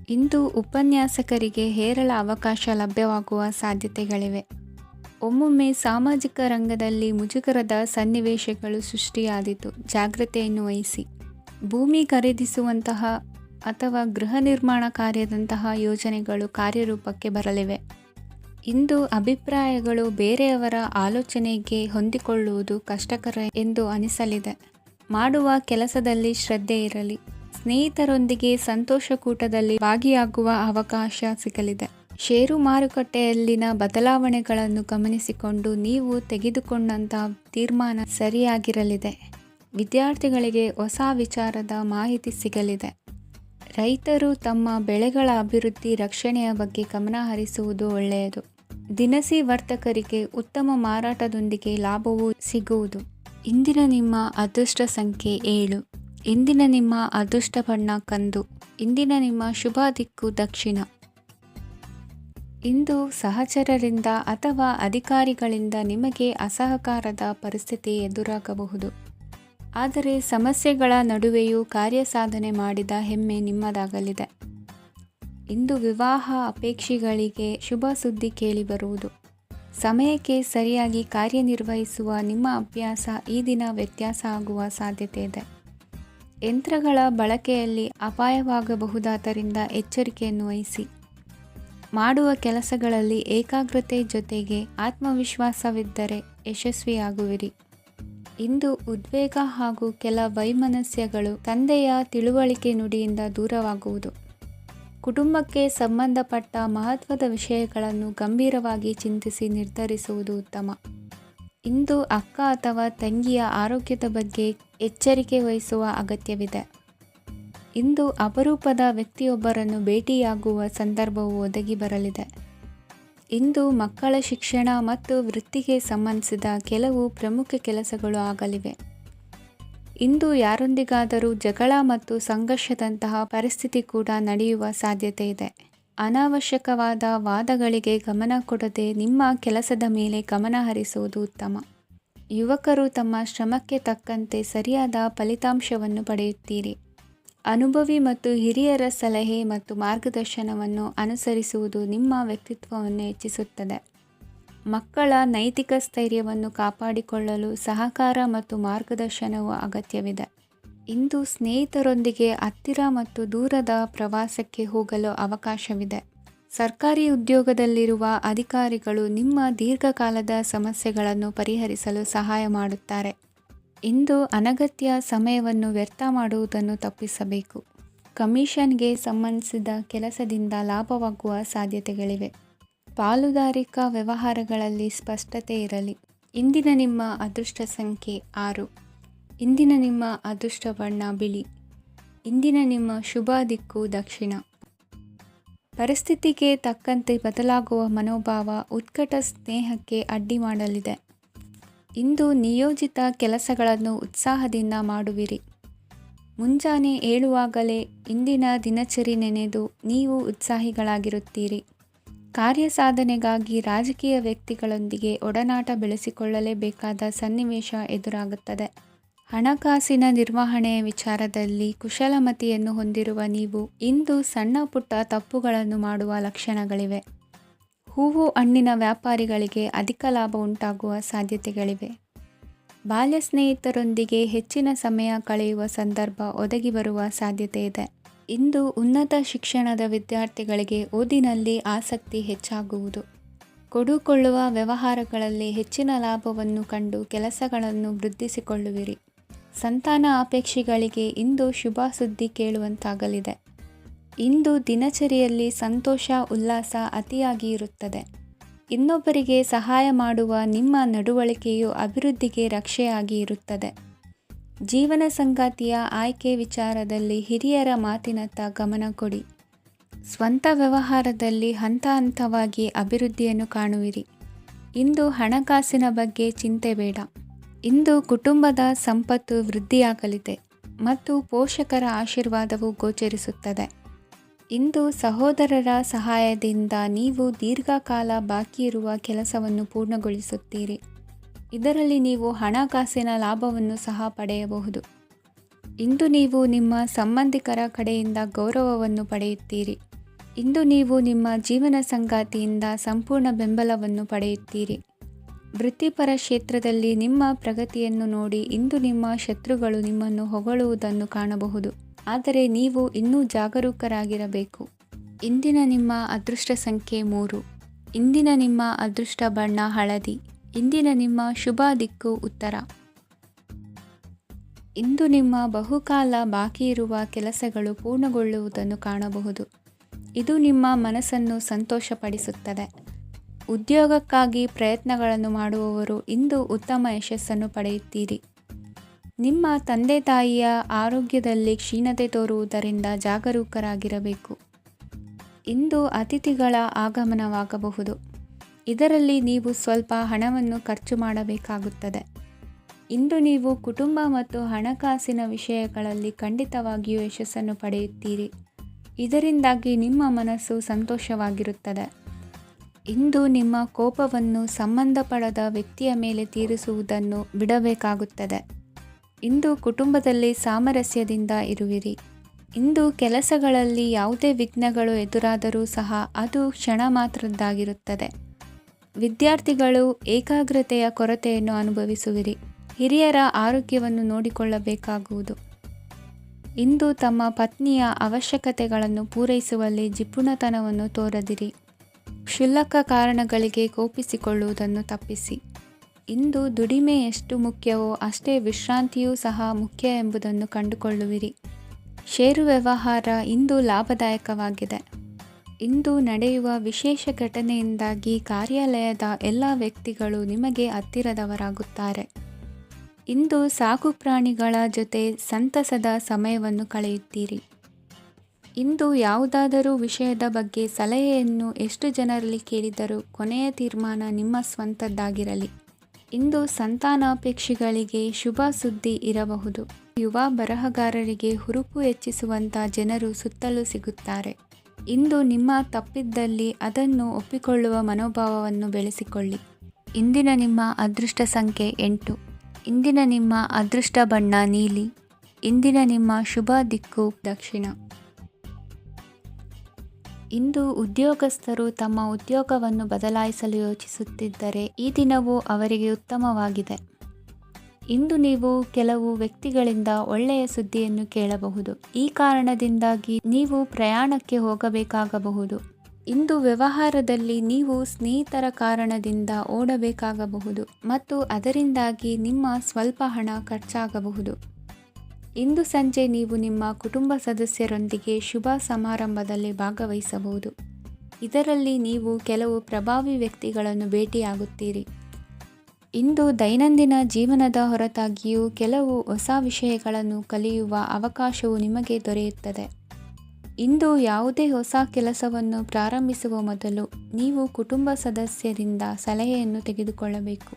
ಇಂದು ಉಪನ್ಯಾಸಕರಿಗೆ ಹೇರಳ ಅವಕಾಶ ಲಭ್ಯವಾಗುವ ಸಾಧ್ಯತೆಗಳಿವೆ. ಒಮ್ಮೊಮ್ಮೆ ಸಾಮಾಜಿಕ ರಂಗದಲ್ಲಿ ಮುಜುಗರದ ಸನ್ನಿವೇಶಗಳು ಸೃಷ್ಟಿಯಾದೀತು. ಜಾಗ್ರತೆಯನ್ನು ವಹಿಸಿ. ಭೂಮಿ ಖರೀದಿಸುವಂತಹ ಅಥವಾ ಗೃಹ ನಿರ್ಮಾಣ ಕಾರ್ಯದಂತಹ ಯೋಜನೆಗಳು ಕಾರ್ಯರೂಪಕ್ಕೆ ಬರಲಿವೆ. ಇಂದು ಅಭಿಪ್ರಾಯಗಳು ಬೇರೆಯವರ ಆಲೋಚನೆಗೆ ಹೊಂದಿಕೊಳ್ಳುವುದು ಕಷ್ಟಕರ ಎಂದು ಅನಿಸಲಿದೆ. ಮಾಡುವ ಕೆಲಸದಲ್ಲಿ ಶ್ರದ್ಧೆ ಇರಲಿ. ಸ್ನೇಹಿತರೊಂದಿಗೆ ಸಂತೋಷಕೂಟದಲ್ಲಿ ಭಾಗಿಯಾಗುವ ಅವಕಾಶ ಸಿಗಲಿದೆ. ಷೇರು ಮಾರುಕಟ್ಟೆಯಲ್ಲಿನ ಬದಲಾವಣೆಗಳನ್ನು ಗಮನಿಸಿಕೊಂಡು ನೀವು ತೆಗೆದುಕೊಂಡಂತಹ ತೀರ್ಮಾನ ಸರಿಯಾಗಿರಲಿದೆ. ವಿದ್ಯಾರ್ಥಿಗಳಿಗೆ ಹೊಸ ವಿಚಾರದ ಮಾಹಿತಿ ಸಿಗಲಿದೆ. ರೈತರು ತಮ್ಮ ಬೆಳೆಗಳ ಅಭಿವೃದ್ಧಿ ರಕ್ಷಣೆಯ ಬಗ್ಗೆ ಗಮನ ಹರಿಸುವುದು ಒಳ್ಳೆಯದು. ದಿನಸಿ ವರ್ತಕರಿಗೆ ಉತ್ತಮ ಮಾರಾಟದೊಂದಿಗೆ ಲಾಭವೂ ಸಿಗುವುದು. ಇಂದಿನ ನಿಮ್ಮ ಅದೃಷ್ಟ ಸಂಖ್ಯೆ 7. ಇಂದಿನ ನಿಮ್ಮ ಅದೃಷ್ಟ ಬಣ್ಣ ಕಂದು. ಇಂದಿನ ನಿಮ್ಮ ಶುಭ ದಿಕ್ಕು ದಕ್ಷಿಣ. ಇಂದು ಸಹಚರರಿಂದ ಅಥವಾ ಅಧಿಕಾರಿಗಳಿಂದ ನಿಮಗೆ ಅಸಹಕಾರದ ಪರಿಸ್ಥಿತಿ ಎದುರಾಗಬಹುದು. ಆದರೆ ಸಮಸ್ಯೆಗಳ ನಡುವೆಯೂ ಕಾರ್ಯಸಾಧನೆ ಮಾಡಿದ ಹೆಮ್ಮೆ ನಿಮ್ಮದಾಗಲಿದೆ. ಇಂದು ವಿವಾಹ ಅಪೇಕ್ಷಿಗಳಿಗೆ ಶುಭ ಸುದ್ದಿ ಕೇಳಿಬರುವುದು. ಸಮಯಕ್ಕೆ ಸರಿಯಾಗಿ ಕಾರ್ಯನಿರ್ವಹಿಸುವ ನಿಮ್ಮ ಅಭ್ಯಾಸ ಈ ದಿನ ವ್ಯತ್ಯಾಸ ಆಗುವ ಸಾಧ್ಯತೆ ಇದೆ. ಯಂತ್ರಗಳ ಬಳಕೆಯಲ್ಲಿ ಅಪಾಯವಾಗಬಹುದಾದ್ದರಿಂದ ಎಚ್ಚರಿಕೆಯನ್ನು ವಹಿಸಿ. ಮಾಡುವ ಕೆಲಸಗಳಲ್ಲಿ ಏಕಾಗ್ರತೆ ಜೊತೆಗೆ ಆತ್ಮವಿಶ್ವಾಸವಿದ್ದರೆ ಯಶಸ್ವಿಯಾಗುವಿರಿ. ಇಂದು ಉದ್ವೇಗ ಹಾಗೂ ಕೆಲ ವೈಮನಸ್ಯಗಳು ತಂದೆಯ ತಿಳುವಳಿಕೆ ನುಡಿಯಿಂದ ದೂರವಾಗುವುದು. ಕುಟುಂಬಕ್ಕೆ ಸಂಬಂಧಪಟ್ಟ ಮಹತ್ವದ ವಿಷಯಗಳನ್ನು ಗಂಭೀರವಾಗಿ ಚಿಂತಿಸಿ ನಿರ್ಧರಿಸುವುದು ಉತ್ತಮ. ಇಂದು ಅಕ್ಕ ಅಥವಾ ತಂಗಿಯ ಆರೋಗ್ಯದ ಬಗ್ಗೆ ಎಚ್ಚರಿಕೆ ವಹಿಸುವ ಅಗತ್ಯವಿದೆ. ಇಂದು ಅಪರೂಪದ ವ್ಯಕ್ತಿಯೊಬ್ಬರನ್ನು ಭೇಟಿಯಾಗುವ ಸಂದರ್ಭವು ಒದಗಿ ಬರಲಿದೆ. ಇಂದು ಮಕ್ಕಳ ಶಿಕ್ಷಣ ಮತ್ತು ವೃತ್ತಿಗೆ ಸಂಬಂಧಿಸಿದ ಕೆಲವು ಪ್ರಮುಖ ಕೆಲಸಗಳು ಆಗಲಿವೆ. ಇಂದು ಯಾರೊಂದಿಗಾದರೂ ಜಗಳ ಮತ್ತು ಸಂಘರ್ಷದಂತಹ ಪರಿಸ್ಥಿತಿ ಕೂಡ ನಡೆಯುವ ಸಾಧ್ಯತೆ ಇದೆ. ಅನಾವಶ್ಯಕವಾದ ವಾದಗಳಿಗೆ ಗಮನ ಕೊಡದೆ ನಿಮ್ಮ ಕೆಲಸದ ಮೇಲೆ ಗಮನ ಹರಿಸುವುದು ಉತ್ತಮ. ಯುವಕರು ತಮ್ಮ ಶ್ರಮಕ್ಕೆ ತಕ್ಕಂತೆ ಸರಿಯಾದ ಫಲಿತಾಂಶವನ್ನು ಪಡೆಯುತ್ತೀರಿ. ಅನುಭವಿ ಮತ್ತು ಹಿರಿಯರ ಸಲಹೆ ಮತ್ತು ಮಾರ್ಗದರ್ಶನವನ್ನು ಅನುಸರಿಸುವುದು ನಿಮ್ಮ ವ್ಯಕ್ತಿತ್ವವನ್ನು ಹೆಚ್ಚಿಸುತ್ತದೆ. ಮಕ್ಕಳ ನೈತಿಕ ಸ್ಥೈರ್ಯವನ್ನು ಕಾಪಾಡಿಕೊಳ್ಳಲು ಸಹಕಾರ ಮತ್ತು ಮಾರ್ಗದರ್ಶನವು ಅಗತ್ಯವಿದೆ. ಇಂದು ಸ್ನೇಹಿತರೊಂದಿಗೆ ಹತ್ತಿರ ಮತ್ತು ದೂರದ ಪ್ರವಾಸಕ್ಕೆ ಹೋಗಲು ಅವಕಾಶವಿದೆ. ಸರ್ಕಾರಿ ಉದ್ಯೋಗದಲ್ಲಿರುವ ಅಧಿಕಾರಿಗಳು ನಿಮ್ಮ ದೀರ್ಘಕಾಲದ ಸಮಸ್ಯೆಗಳನ್ನು ಪರಿಹರಿಸಲು ಸಹಾಯ ಮಾಡುತ್ತಾರೆ. ಇಂದು ಅನಗತ್ಯ ಸಮಯವನ್ನು ವ್ಯರ್ಥ ಮಾಡುವುದನ್ನು ತಪ್ಪಿಸಬೇಕು. ಕಮಿಷನ್ಗೆ ಸಂಬಂಧಿಸಿದ ಕೆಲಸದಿಂದ ಲಾಭವಾಗುವ ಸಾಧ್ಯತೆಗಳಿವೆ. ಪಾಲುದಾರಿಕಾ ವ್ಯವಹಾರಗಳಲ್ಲಿ ಸ್ಪಷ್ಟತೆ ಇರಲಿ. ಇಂದಿನ ನಿಮ್ಮ ಅದೃಷ್ಟ ಸಂಖ್ಯೆ 6. ಇಂದಿನ ನಿಮ್ಮ ಅದೃಷ್ಟ ಬಣ್ಣ ಬಿಳಿ. ಇಂದಿನ ನಿಮ್ಮ ಶುಭ ದಿಕ್ಕು ದಕ್ಷಿಣ. ಪರಿಸ್ಥಿತಿಗೆ ತಕ್ಕಂತೆ ಬದಲಾಗುವ ಮನೋಭಾವ ಉತ್ಕಟ ಸ್ನೇಹಕ್ಕೆ ಅಡ್ಡಿ ಮಾಡಲಿದೆ. ಇಂದು ನಿಯೋಜಿತ ಕೆಲಸಗಳನ್ನು ಉತ್ಸಾಹದಿಂದ ಮಾಡುವಿರಿ. ಮುಂಜಾನೆ ಏಳುವಾಗಲೇ ಇಂದಿನ ದಿನಚರಿ ನೆನೆದು ನೀವು ಉತ್ಸಾಹಿಗಳಾಗಿರುತ್ತೀರಿ. ಕಾರ್ಯಸಾಧನೆಗಾಗಿ ರಾಜಕೀಯ ವ್ಯಕ್ತಿಗಳೊಂದಿಗೆ ಒಡನಾಟ ಬೆಳೆಸಿಕೊಳ್ಳಲೇಬೇಕಾದ ಸನ್ನಿವೇಶ ಎದುರಾಗುತ್ತದೆ. ಹಣಕಾಸಿನ ನಿರ್ವಹಣೆಯ ವಿಚಾರದಲ್ಲಿ ಕುಶಲಮತಿಯನ್ನು ಹೊಂದಿರುವ ನೀವು ಇಂದು ಸಣ್ಣ ಪುಟ್ಟ ತಪ್ಪುಗಳನ್ನು ಮಾಡುವ ಲಕ್ಷಣಗಳಿವೆ. ಹೂವು ಹಣ್ಣಿನ ವ್ಯಾಪಾರಿಗಳಿಗೆ ಅಧಿಕ ಲಾಭ ಉಂಟಾಗುವ ಸಾಧ್ಯತೆಗಳಿವೆ. ಬಾಲ್ಯ ಸ್ನೇಹಿತರೊಂದಿಗೆ ಹೆಚ್ಚಿನ ಸಮಯ ಕಳೆಯುವ ಸಂದರ್ಭ ಒದಗಿ ಬರುವ ಸಾಧ್ಯತೆ ಇದೆ. ಇಂದು ಉನ್ನತ ಶಿಕ್ಷಣದ ವಿದ್ಯಾರ್ಥಿಗಳಿಗೆ ಓದಿನಲ್ಲಿ ಆಸಕ್ತಿ ಹೆಚ್ಚಾಗುವುದು. ಕೊಡುಕೊಳ್ಳುವ ವ್ಯವಹಾರಗಳಲ್ಲಿ ಹೆಚ್ಚಿನ ಲಾಭವನ್ನು ಕಂಡು ಕೆಲಸಗಳನ್ನು ವೃದ್ಧಿಸಿಕೊಳ್ಳುವಿರಿ. ಸಂತಾನ ಅಪೇಕ್ಷಿಗಳಿಗೆ ಇಂದು ಶುಭ ಸುದ್ದಿ ಕೇಳುವಂತಾಗಲಿದೆ. ಇಂದು ದಿನಚರಿಯಲ್ಲಿ ಸಂತೋಷ ಉಲ್ಲಾಸ ಅತಿಯಾಗಿ ಇರುತ್ತದೆ. ಇನ್ನೊಬ್ಬರಿಗೆ ಸಹಾಯ ಮಾಡುವ ನಿಮ್ಮ ನಡವಳಿಕೆಯು ಅಭಿವೃದ್ಧಿಗೆ ರಕ್ಷೆಯಾಗಿ ಇರುತ್ತದೆ. ಜೀವನ ಸಂಗಾತಿಯ ಆಯ್ಕೆ ವಿಚಾರದಲ್ಲಿ ಹಿರಿಯರ ಮಾತಿನತ್ತ ಗಮನ ಕೊಡಿ. ಸ್ವಂತ ವ್ಯವಹಾರದಲ್ಲಿ ಹಂತ ಹಂತವಾಗಿ ಅಭಿವೃದ್ಧಿಯನ್ನು ಕಾಣುವಿರಿ. ಇಂದು ಹಣಕಾಸಿನ ಬಗ್ಗೆ ಚಿಂತೆ ಬೇಡ. ಇಂದು ಕುಟುಂಬದ ಸಂಪತ್ತು ವೃದ್ಧಿಯಾಗಲಿದೆ ಮತ್ತು ಪೋಷಕರ ಆಶೀರ್ವಾದವು ಗೋಚರಿಸುತ್ತದೆ. ಇಂದು ಸಹೋದರರ ಸಹಾಯದಿಂದ ನೀವು ದೀರ್ಘಕಾಲ ಬಾಕಿ ಇರುವ ಕೆಲಸವನ್ನು ಪೂರ್ಣಗೊಳಿಸುತ್ತೀರಿ. ಇದರಲ್ಲಿ ನೀವು ಹಣಕಾಸಿನ ಲಾಭವನ್ನು ಸಹ ಪಡೆಯಬಹುದು. ಇಂದು ನೀವು ನಿಮ್ಮ ಸಂಬಂಧಿಕರ ಕಡೆಯಿಂದ ಗೌರವವನ್ನು ಪಡೆಯುತ್ತೀರಿ. ಇಂದು ನೀವು ನಿಮ್ಮ ಜೀವನ ಸಂಗಾತಿಯಿಂದ ಸಂಪೂರ್ಣ ಬೆಂಬಲವನ್ನು ಪಡೆಯುತ್ತೀರಿ. ವೃತ್ತಿಪರ ಕ್ಷೇತ್ರದಲ್ಲಿ ನಿಮ್ಮ ಪ್ರಗತಿಯನ್ನು ನೋಡಿ ಇಂದು ನಿಮ್ಮ ಶತ್ರುಗಳು ನಿಮ್ಮನ್ನು ಹೊಗಳುವುದನ್ನು ಕಾಣಬಹುದು. ಆದರೆ ನೀವು ಇನ್ನೂ ಜಾಗರೂಕರಾಗಿರಬೇಕು. ಇಂದಿನ ನಿಮ್ಮ ಅದೃಷ್ಟ ಸಂಖ್ಯೆ 3. ಇಂದಿನ ನಿಮ್ಮ ಅದೃಷ್ಟ ಬಣ್ಣ ಹಳದಿ. ಇಂದಿನ ನಿಮ್ಮ ಶುಭ ದಿಕ್ಕು ಉತ್ತರ. ಇಂದು ನಿಮ್ಮ ಬಹುಕಾಲ ಬಾಕಿ ಇರುವ ಕೆಲಸಗಳು ಪೂರ್ಣಗೊಳ್ಳುವುದನ್ನು ಕಾಣಬಹುದು. ಇದು ನಿಮ್ಮ ಮನಸ್ಸನ್ನು ಸಂತೋಷಪಡಿಸುತ್ತದೆ. ಉದ್ಯೋಗಕ್ಕಾಗಿ ಪ್ರಯತ್ನಗಳನ್ನು ಮಾಡುವವರು ಇಂದು ಉತ್ತಮ ಯಶಸ್ಸನ್ನು ಪಡೆಯುತ್ತೀರಿ. ನಿಮ್ಮ ತಂದೆ ತಾಯಿಯ ಆರೋಗ್ಯದಲ್ಲಿ ಕ್ಷೀಣತೆ ತೋರುವುದರಿಂದ ಜಾಗರೂಕರಾಗಿರಬೇಕು. ಇಂದು ಅತಿಥಿಗಳ ಆಗಮನವಾಗಬಹುದು. ಇದರಲ್ಲಿ ನೀವು ಸ್ವಲ್ಪ ಹಣವನ್ನು ಖರ್ಚು ಮಾಡಬೇಕಾಗುತ್ತದೆ. ಇಂದು ನೀವು ಕುಟುಂಬ ಮತ್ತು ಹಣಕಾಸಿನ ವಿಷಯಗಳಲ್ಲಿ ಖಂಡಿತವಾಗಿಯೂ ಯಶಸ್ಸನ್ನು ಪಡೆಯುತ್ತೀರಿ. ಇದರಿಂದಾಗಿ ನಿಮ್ಮ ಮನಸ್ಸು ಸಂತೋಷವಾಗಿರುತ್ತದೆ. ಇಂದು ನಿಮ್ಮ ಕೋಪವನ್ನು ಸಂಬಂಧಪಡದ ವ್ಯಕ್ತಿಯ ಮೇಲೆ ತೀರಿಸುವುದನ್ನು ಬಿಡಬೇಕಾಗುತ್ತದೆ. ಇಂದು ಕುಟುಂಬದಲ್ಲಿ ಸಾಮರಸ್ಯದಿಂದ ಇರುವಿರಿ. ಇಂದು ಕೆಲಸಗಳಲ್ಲಿ ಯಾವುದೇ ವಿಘ್ನಗಳು ಎದುರಾದರೂ ಸಹ ಅದು ಕ್ಷಣ ಮಾತ್ರದ್ದಾಗಿರುತ್ತದೆ. ವಿದ್ಯಾರ್ಥಿಗಳು ಏಕಾಗ್ರತೆಯ ಕೊರತೆಯನ್ನು ಅನುಭವಿಸುವಿರಿ. ಹಿರಿಯರ ಆರೋಗ್ಯವನ್ನು ನೋಡಿಕೊಳ್ಳಬೇಕಾಗುವುದು. ಇಂದು ತಮ್ಮ ಪತ್ನಿಯ ಅವಶ್ಯಕತೆಗಳನ್ನು ಪೂರೈಸುವಲ್ಲಿ ಜಿಪುಣತನವನ್ನು ತೋರದಿರಿ. ಕ್ಷುಲ್ಲಕ ಕಾರಣಗಳಿಗೆ ಕೋಪಿಸಿಕೊಳ್ಳುವುದನ್ನು ತಪ್ಪಿಸಿ. ಇಂದು ದುಡಿಮೆ ಎಷ್ಟು ಮುಖ್ಯವೋ ಅಷ್ಟೇ ವಿಶ್ರಾಂತಿಯೂ ಸಹ ಮುಖ್ಯ ಎಂಬುದನ್ನು ಕಂಡುಕೊಳ್ಳುವಿರಿ. ಷೇರು ವ್ಯವಹಾರ ಇಂದು ಲಾಭದಾಯಕವಾಗಿದೆ. ಇಂದು ನಡೆಯುವ ವಿಶೇಷ ಘಟನೆಯಿಂದಾಗಿ ಕಾರ್ಯಾಲಯದ ಎಲ್ಲ ವ್ಯಕ್ತಿಗಳು ನಿಮಗೆ ಹತ್ತಿರದವರಾಗುತ್ತಾರೆ. ಇಂದು ಸಾಕು ಪ್ರಾಣಿಗಳ ಜೊತೆ ಸಂತಸದ ಸಮಯವನ್ನು ಕಳೆಯುತ್ತೀರಿ. ಇಂದು ಯಾವುದಾದರೂ ವಿಷಯದ ಬಗ್ಗೆ ಸಲಹೆಯನ್ನು ಎಷ್ಟು ಜನರಲ್ಲಿ ಕೇಳಿದರೂ ಕೊನೆಯ ತೀರ್ಮಾನ ನಿಮ್ಮ ಸ್ವಂತದ್ದಾಗಿರಲಿ. ಇಂದು ಸಂತಾನಾಪೇಕ್ಷಿಗಳಿಗೆ ಶುಭ ಸುದ್ದಿ ಇರಬಹುದು. ಯುವ ಬರಹಗಾರರಿಗೆ ಹುರುಪು ಹೆಚ್ಚಿಸುವಂಥ ಜನರು ಸುತ್ತಲೂ ಸಿಗುತ್ತಾರೆ. ಇಂದು ನಿಮ್ಮ ತಪ್ಪಿದ್ದಲ್ಲಿ ಅದನ್ನು ಒಪ್ಪಿಕೊಳ್ಳುವ ಮನೋಭಾವವನ್ನು ಬೆಳೆಸಿಕೊಳ್ಳಿ. ಇಂದಿನ ನಿಮ್ಮ ಅದೃಷ್ಟ ಸಂಖ್ಯೆ 8. ಇಂದಿನ ನಿಮ್ಮ ಅದೃಷ್ಟ ಬಣ್ಣ ನೀಲಿ. ಇಂದಿನ ನಿಮ್ಮ ಶುಭ ದಿಕ್ಕು ದಕ್ಷಿಣ. ಇಂದು ಉದ್ಯೋಗಸ್ಥರು ತಮ್ಮ ಉದ್ಯೋಗವನ್ನು ಬದಲಾಯಿಸಲು ಯೋಚಿಸುತ್ತಿದ್ದರೆ ಈ ದಿನವೂ ಅವರಿಗೆ ಉತ್ತಮವಾಗಿದೆ. ಇಂದು ನೀವು ಕೆಲವು ವ್ಯಕ್ತಿಗಳಿಂದ ಒಳ್ಳೆಯ ಸುದ್ದಿಯನ್ನು ಕೇಳಬಹುದು. ಈ ಕಾರಣದಿಂದಾಗಿ ನೀವು ಪ್ರಯಾಣಕ್ಕೆ ಹೋಗಬೇಕಾಗಬಹುದು. ಇಂದು ವ್ಯವಹಾರದಲ್ಲಿ ನೀವು ಸ್ನೇಹಿತರ ಕಾರಣದಿಂದ ಓಡಬೇಕಾಗಬಹುದು ಮತ್ತು ಅದರಿಂದಾಗಿ ನಿಮ್ಮ ಸ್ವಲ್ಪ ಹಣ ಖರ್ಚಾಗಬಹುದು. ಇಂದು ಸಂಜೆ ನೀವು ನಿಮ್ಮ ಕುಟುಂಬ ಸದಸ್ಯರೊಂದಿಗೆ ಶುಭ ಸಮಾರಂಭದಲ್ಲಿ ಭಾಗವಹಿಸಬಹುದು. ಇದರಲ್ಲಿ ನೀವು ಕೆಲವು ಪ್ರಭಾವಿ ವ್ಯಕ್ತಿಗಳನ್ನು ಭೇಟಿಯಾಗುತ್ತೀರಿ. ಇಂದು ದೈನಂದಿನ ಜೀವನದ ಹೊರತಾಗಿಯೂ ಕೆಲವು ಹೊಸ ವಿಷಯಗಳನ್ನು ಕಲಿಯುವ ಅವಕಾಶವು ನಿಮಗೆ ದೊರೆಯುತ್ತದೆ. ಇಂದು ಯಾವುದೇ ಹೊಸ ಕೆಲಸವನ್ನು ಪ್ರಾರಂಭಿಸುವ ಮೊದಲು ನೀವು ಕುಟುಂಬ ಸದಸ್ಯರಿಂದ ಸಲಹೆಯನ್ನು ತೆಗೆದುಕೊಳ್ಳಬೇಕು.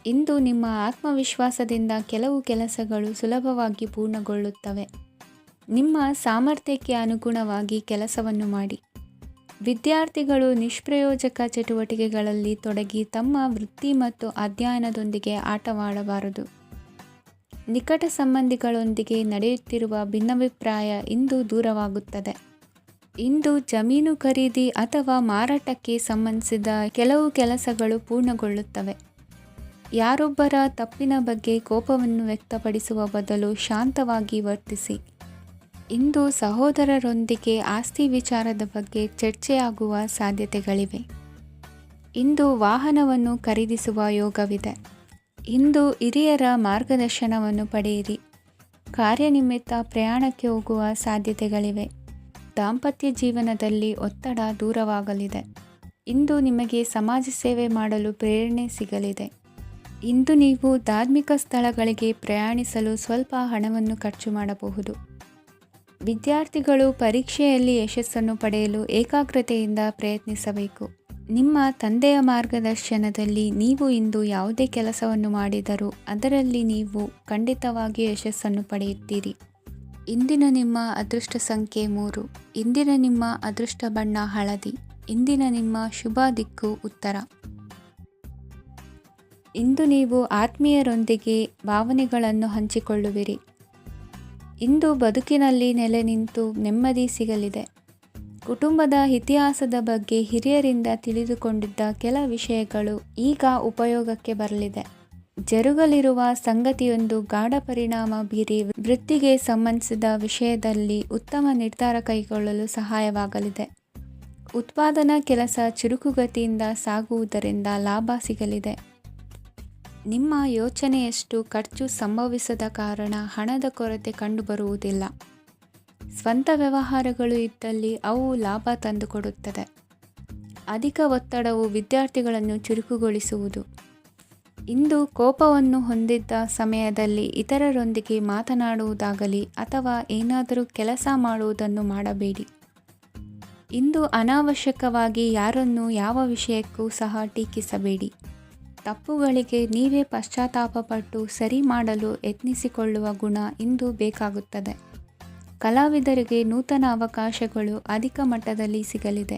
ಇಂದು ನಿಮ್ಮ ಆತ್ಮವಿಶ್ವಾಸದಿಂದ ಕೆಲವು ಕೆಲಸಗಳು ಸುಲಭವಾಗಿ ಪೂರ್ಣಗೊಳ್ಳುತ್ತವೆ. ನಿಮ್ಮ ಸಾಮರ್ಥ್ಯಕ್ಕೆ ಅನುಗುಣವಾಗಿ ಕೆಲಸವನ್ನು ಮಾಡಿ. ವಿದ್ಯಾರ್ಥಿಗಳು ನಿಷ್ಪ್ರಯೋಜಕ ಚಟುವಟಿಕೆಗಳಲ್ಲಿ ತೊಡಗಿ ತಮ್ಮ ವೃತ್ತಿ ಮತ್ತು ಅಧ್ಯಯನದೊಂದಿಗೆ ಆಟವಾಡಬಾರದು. ನಿಕಟ ಸಂಬಂಧಿಗಳೊಂದಿಗೆ ನಡೆಯುತ್ತಿರುವ ಭಿನ್ನಾಭಿಪ್ರಾಯ ಇಂದು ದೂರವಾಗುತ್ತದೆ. ಇಂದು ಜಮೀನು ಖರೀದಿ ಅಥವಾ ಮಾರಾಟಕ್ಕೆ ಸಂಬಂಧಿಸಿದ ಕೆಲವು ಕೆಲಸಗಳು ಪೂರ್ಣಗೊಳ್ಳುತ್ತವೆ. ಯಾರೊಬ್ಬರ ತಪ್ಪಿನ ಬಗ್ಗೆ ಕೋಪವನ್ನು ವ್ಯಕ್ತಪಡಿಸುವ ಬದಲು ಶಾಂತವಾಗಿ ವರ್ತಿಸಿ. ಇಂದು ಸಹೋದರರೊಂದಿಗೆ ಆಸ್ತಿ ವಿಚಾರದ ಬಗ್ಗೆ ಚರ್ಚೆಯಾಗುವ ಸಾಧ್ಯತೆಗಳಿವೆ. ಇಂದು ವಾಹನವನ್ನು ಖರೀದಿಸುವ ಯೋಗವಿದೆ. ಇಂದು ಹಿರಿಯರ ಮಾರ್ಗದರ್ಶನವನ್ನು ಪಡೆಯಿರಿ. ಕಾರ್ಯನಿಮಿತ್ತ ಪ್ರಯಾಣಕ್ಕೆ ಹೋಗುವ ಸಾಧ್ಯತೆಗಳಿವೆ. ದಾಂಪತ್ಯ ಜೀವನದಲ್ಲಿ ಒತ್ತಡ ದೂರವಾಗಲಿದೆ. ಇಂದು ನಿಮಗೆ ಸಮಾಜ ಸೇವೆ ಮಾಡಲು ಪ್ರೇರಣೆ ಸಿಗಲಿದೆ. ಇಂದು ನೀವು ಧಾರ್ಮಿಕ ಸ್ಥಳಗಳಿಗೆ ಪ್ರಯಾಣಿಸಲು ಸ್ವಲ್ಪ ಹಣವನ್ನು ಖರ್ಚು ಮಾಡಬಹುದು. ವಿದ್ಯಾರ್ಥಿಗಳು ಪರೀಕ್ಷೆಯಲ್ಲಿ ಯಶಸ್ಸನ್ನು ಪಡೆಯಲು ಏಕಾಗ್ರತೆಯಿಂದ ಪ್ರಯತ್ನಿಸಬೇಕು. ನಿಮ್ಮ ತಂದೆಯ ಮಾರ್ಗದರ್ಶನದಲ್ಲಿ ನೀವು ಇಂದು ಯಾವುದೇ ಕೆಲಸವನ್ನು ಮಾಡಿದರೂ ಅದರಲ್ಲಿ ನೀವು ಖಂಡಿತವಾಗಿ ಯಶಸ್ಸನ್ನು ಪಡೆಯುತ್ತೀರಿ. ಇಂದಿನ ನಿಮ್ಮ ಅದೃಷ್ಟ ಸಂಖ್ಯೆ 3. ಇಂದಿನ ನಿಮ್ಮ ಅದೃಷ್ಟ ಬಣ್ಣ ಹಳದಿ. ಇಂದಿನ ನಿಮ್ಮ ಶುಭ ದಿಕ್ಕು ಉತ್ತರ. ಇಂದು ನೀವು ಆತ್ಮೀಯರೊಂದಿಗೆ ಭಾವನೆಗಳನ್ನು ಹಂಚಿಕೊಳ್ಳುವಿರಿ. ಇಂದು ಬದುಕಿನಲ್ಲಿ ನೆಲೆ ನಿಂತು ನೆಮ್ಮದಿ ಸಿಗಲಿದೆ. ಕುಟುಂಬದ ಇತಿಹಾಸದ ಬಗ್ಗೆ ಹಿರಿಯರಿಂದ ತಿಳಿದುಕೊಂಡಿದ್ದ ಕೆಲ ವಿಷಯಗಳು ಈಗ ಉಪಯೋಗಕ್ಕೆ ಬರಲಿದೆ. ಜರುಗಲಿರುವ ಸಂಗತಿಯೊಂದು ಗಾಢ ಪರಿಣಾಮ ಬೀರಿ ವೃತ್ತಿಗೆ ಸಂಬಂಧಿಸಿದ ವಿಷಯದಲ್ಲಿ ಉತ್ತಮ ನಿರ್ಧಾರ ಕೈಗೊಳ್ಳಲು ಸಹಾಯವಾಗಲಿದೆ. ಉತ್ಪಾದನಾ ಕೆಲಸ ಚುರುಕುಗತಿಯಿಂದ ಸಾಗುವುದರಿಂದ ಲಾಭ ಸಿಗಲಿದೆ. ನಿಮ್ಮ ಯೋಚನೆಯಷ್ಟು ಖರ್ಚು ಸಂಭವಿಸದ ಕಾರಣ ಹಣದ ಕೊರತೆ ಕಂಡುಬರುವುದಿಲ್ಲ. ಸ್ವಂತ ವ್ಯವಹಾರಗಳು ಇದ್ದಲ್ಲಿ ಅವು ಲಾಭ ತಂದುಕೊಡುತ್ತದೆ. ಅಧಿಕ ಒತ್ತಡವು ವಿದ್ಯಾರ್ಥಿಗಳನ್ನು ಚುರುಕುಗೊಳಿಸುವುದು. ಇಂದು ಕೋಪವನ್ನು ಹೊಂದಿದ್ದ ಸಮಯದಲ್ಲಿ ಇತರರೊಂದಿಗೆ ಮಾತನಾಡುವುದಾಗಲಿ ಅಥವಾ ಏನಾದರೂ ಕೆಲಸ ಮಾಡುವುದನ್ನು ಮಾಡಬೇಡಿ. ಇಂದು ಅನಾವಶ್ಯಕವಾಗಿ ಯಾರನ್ನೂ ಯಾವ ವಿಷಯಕ್ಕೂ ಸಹ ಟೀಕಿಸಬೇಡಿ. ತಪ್ಪುಗಳಿಗೆ ನೀವೇ ಪಶ್ಚಾತ್ತಾಪಪಟ್ಟು ಸರಿ ಮಾಡಲು ಯತ್ನಿಸಿಕೊಳ್ಳುವ ಗುಣ ಇಂದು ಬೇಕಾಗುತ್ತದೆ. ಕಲಾವಿದರಿಗೆ ನೂತನ ಅವಕಾಶಗಳು ಅಧಿಕ ಮಟ್ಟದಲ್ಲಿ ಸಿಗಲಿದೆ.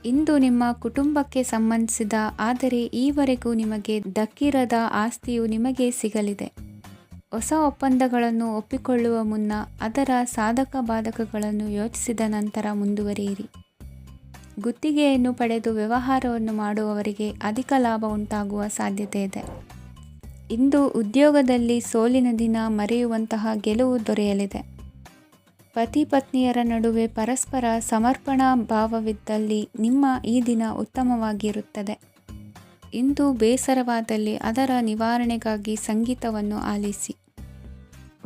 ಇಂದು ನಿಮ್ಮ ಕುಟುಂಬಕ್ಕೆ ಸಂಬಂಧಿಸಿದ ಆದರೆ ಈವರೆಗೂ ನಿಮಗೆ ದಕ್ಕಿರದ ಆಸ್ತಿಯು ನಿಮಗೆ ಸಿಗಲಿದೆ. ಹೊಸ ಒಪ್ಪಂದಗಳನ್ನು ಒಪ್ಪಿಕೊಳ್ಳುವ ಮುನ್ನ ಅದರ ಸಾಧಕ ಬಾಧಕಗಳನ್ನು ಯೋಚಿಸಿದ ನಂತರ ಮುಂದುವರಿಯಿರಿ. ಗುತ್ತಿಗೆಯನ್ನು ಪಡೆದು ವ್ಯವಹಾರವನ್ನು ಮಾಡುವವರಿಗೆ ಅಧಿಕ ಲಾಭ ಉಂಟಾಗುವ ಸಾಧ್ಯತೆ ಇದೆ. ಇಂದು ಉದ್ಯೋಗದಲ್ಲಿ ಸೋಲಿನ ದಿನ ಮರೆಯುವಂತಹ ಗೆಲುವು ದೊರೆಯಲಿದೆ. ಪತಿ ಪತ್ನಿಯರ ನಡುವೆ ಪರಸ್ಪರ ಸಮರ್ಪಣಾ ಭಾವವಿದ್ದಲ್ಲಿ ನಿಮ್ಮ ಈ ದಿನ ಉತ್ತಮವಾಗಿರುತ್ತದೆ. ಇಂದು ಬೇಸರವಾದಲ್ಲಿ ಅದರ ನಿವಾರಣೆಗಾಗಿ ಸಂಗೀತವನ್ನು ಆಲಿಸಿ.